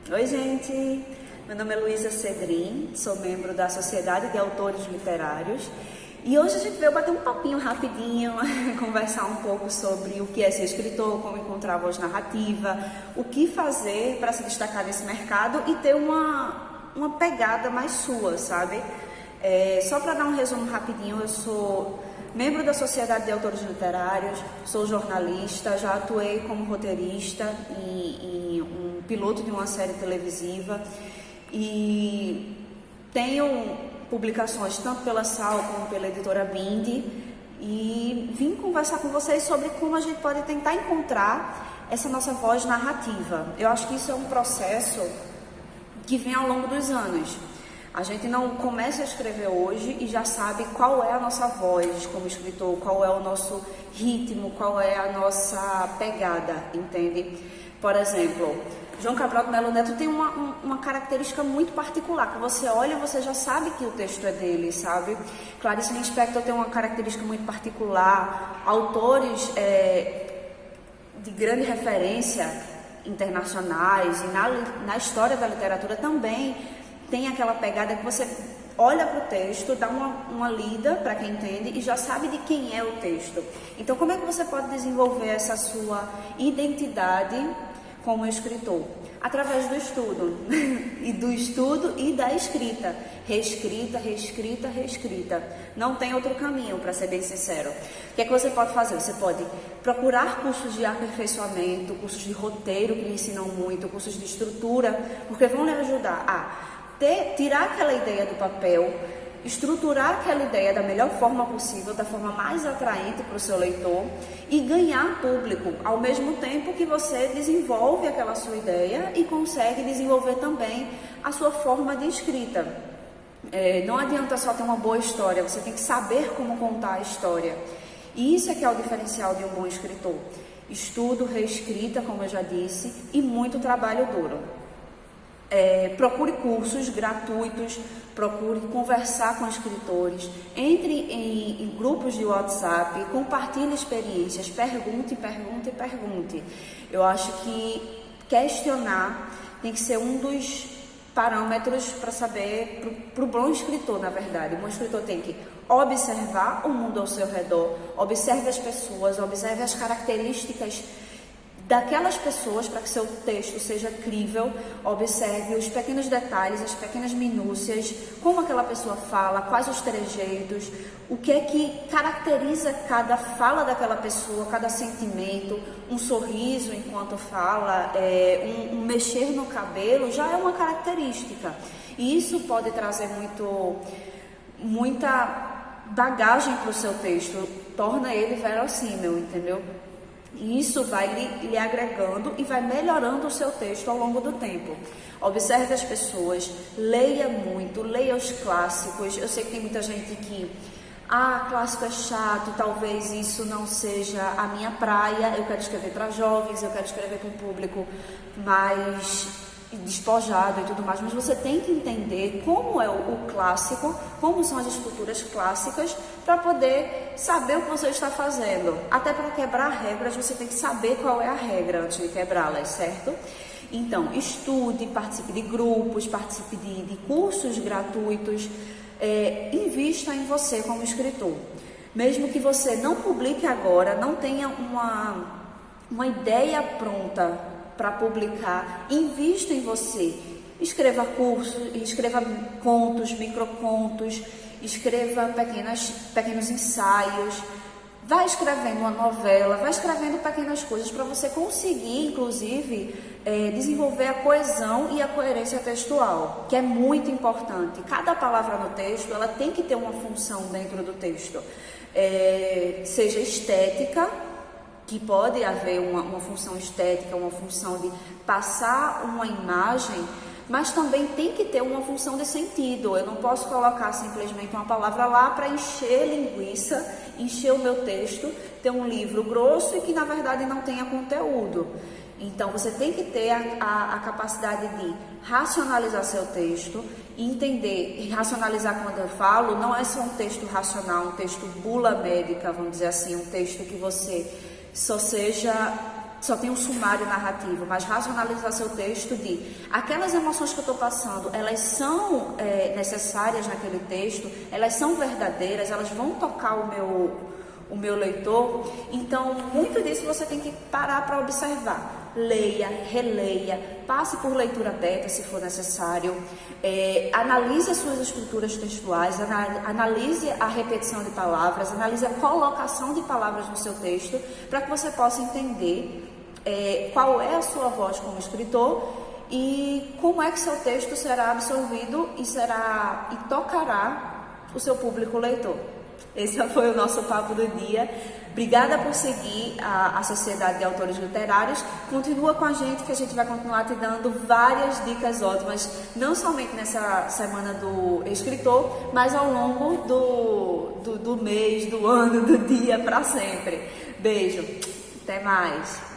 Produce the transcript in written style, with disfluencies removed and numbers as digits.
Oi, gente! Meu nome é Luísa Cedrin, sou membro da Sociedade de Autores Literários e hoje a gente veio bater um papinho rapidinho, conversar um pouco sobre o que é ser escritor, como encontrar a voz narrativa, o que fazer para se destacar nesse mercado e ter uma pegada mais sua, sabe? Só para dar um resumo rapidinho, eu sou membro da Sociedade de Autores Literários, sou jornalista, já atuei como roteirista em um piloto de uma série televisiva e tenho publicações tanto pela SAL como pela editora Bindi e vim conversar com vocês sobre como a gente pode tentar encontrar essa nossa voz narrativa. Eu acho que isso é um processo que vem ao longo dos anos. A gente não começa a escrever hoje e já sabe qual é a nossa voz como escritor, qual é o nosso ritmo, qual é a nossa pegada, entende? Por exemplo, João Cabral de Melo Neto tem uma característica muito particular, que você olha e você já sabe que o texto é dele, sabe? Clarice Lispector tem uma característica muito particular, autores de grande referência internacionais e na história da literatura também tem aquela pegada que você olha para o texto, dá uma lida para quem entende e já sabe de quem é o texto. Então, como é que você pode desenvolver essa sua identidade como escritor? Através do estudo, e do estudo e da escrita. Reescrita, reescrita, reescrita. Não tem outro caminho, para ser bem sincero. O que é que você pode fazer? Você pode procurar cursos de aperfeiçoamento, cursos de roteiro que lhe ensinam muito, cursos de estrutura, porque vão lhe ajudar a tirar aquela ideia do papel, estruturar aquela ideia da melhor forma possível, da forma mais atraente para o seu leitor e ganhar público, ao mesmo tempo que você desenvolve aquela sua ideia e consegue desenvolver também a sua forma de escrita. Não adianta só ter uma boa história, você tem que saber como contar a história. E isso é que é o diferencial de um bom escritor. Estudo, reescrita, como eu já disse, e muito trabalho duro. Procure cursos gratuitos, procure conversar com escritores, entre em grupos de WhatsApp, compartilhe experiências, pergunte, pergunte, pergunte. Eu acho que questionar tem que ser um dos parâmetros para saber, para o bom escritor, na verdade. O bom escritor tem que observar o mundo ao seu redor, observe as pessoas, observe as características daquelas pessoas para que seu texto seja crível, observe os pequenos detalhes, as pequenas minúcias, como aquela pessoa fala, quais os trejeitos, o que é que caracteriza cada fala daquela pessoa, cada sentimento, um sorriso enquanto fala, um mexer no cabelo, já é uma característica. E isso pode trazer muita bagagem para o seu texto, torna ele verossímil, entendeu? E isso vai lhe agregando e vai melhorando o seu texto ao longo do tempo. Observe as pessoas, leia muito, leia os clássicos. Eu sei que tem muita gente que, clássico é chato, talvez isso não seja a minha praia, eu quero escrever para jovens, eu quero escrever para um público mais despojado e tudo mais, mas você tem que entender como é o clássico, como são as estruturas clássicas, para poder saber o que você está fazendo. Até para quebrar regras, você tem que saber qual é a regra antes de quebrá-las, certo? Então, estude, participe de grupos, participe de cursos gratuitos, invista em você como escritor. Mesmo que você não publique agora, não tenha uma ideia pronta para publicar, invista em você, escreva cursos, escreva contos, microcontos, escreva pequenos ensaios, vai escrevendo uma novela, vai escrevendo pequenas coisas para você conseguir, inclusive, desenvolver a coesão e a coerência textual, que é muito importante. Cada palavra no texto, ela tem que ter uma função dentro do texto, seja estética, que pode haver uma função estética, uma função de passar uma imagem, mas também tem que ter uma função de sentido. Eu não posso colocar simplesmente uma palavra lá para encher linguiça, encher o meu texto, ter um livro grosso e que na verdade não tenha conteúdo. Então você tem que ter a capacidade de racionalizar seu texto e entender, e racionalizar quando eu falo, não é só um texto racional, um texto bula médica, vamos dizer assim, um texto que você só seja só tem um sumário narrativo, mas racionalizar seu texto de aquelas emoções que eu estou passando, elas são necessárias naquele texto, elas são verdadeiras, elas vão tocar o meu leitor. Então, muito disso você tem que parar para observar. Leia, releia, passe por leitura beta se for necessário, analise as suas estruturas textuais, analise a repetição de palavras, analise a colocação de palavras no seu texto, para que você possa entender qual é a sua voz como escritor e como é que seu texto será absorvido e tocará o seu público leitor. Esse foi o nosso papo do dia. Obrigada por seguir a Sociedade de Autores Literários. Continua com a gente que a gente vai continuar te dando várias dicas ótimas, não somente nessa semana do escritor, mas ao longo do mês, do ano, do dia, para sempre. Beijo, até mais!